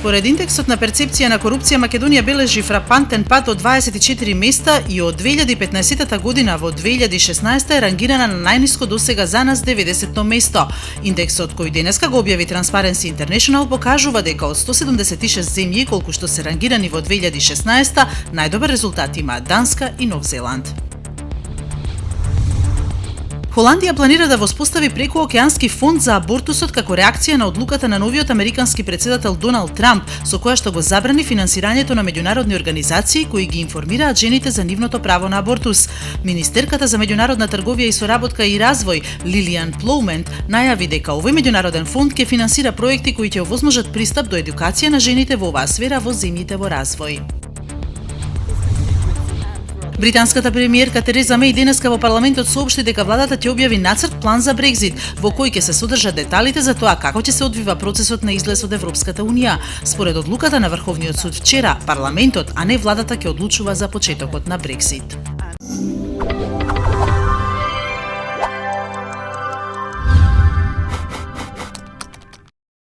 Според индексот на перцепција на корупција, Македонија бележи фрапантен пад од 24 места и од 2015 година во 2016 е рангирана на најниско досега за нас 90-то место. Индексот кој денеска го објави Transparency International покажува дека од 176 земји колку што се рангирани во 2016, најдобар резултат има Данска и Нов Зеланд. Холандија планира да воспостави прекуокеански фонд за абортусот како реакција на одлуката на новиот американски претседател Доналд Трамп, со која што го забрани финансирањето на меѓународни организации кои ги информираат жените за нивното право на абортус. Министерката за меѓународна трговија и соработка и развој, Лилијан Плоумент, најави дека овој меѓународен фонд ќе финансира проекти кои ќе овозможат пристап до едукација на жените во оваа сфера во земјите во развој. Британската премиерка Тереза Меј денеска во парламентот соопшти дека владата ќе објави нацрт план за Брекзит, во кој ќе се содржат деталите за тоа како ќе се одвива процесот на излез од Европската унија. Според одлуката на Врховниот суд вчера, парламентот, а не владата ќе одлучува за почетокот на Брекзит.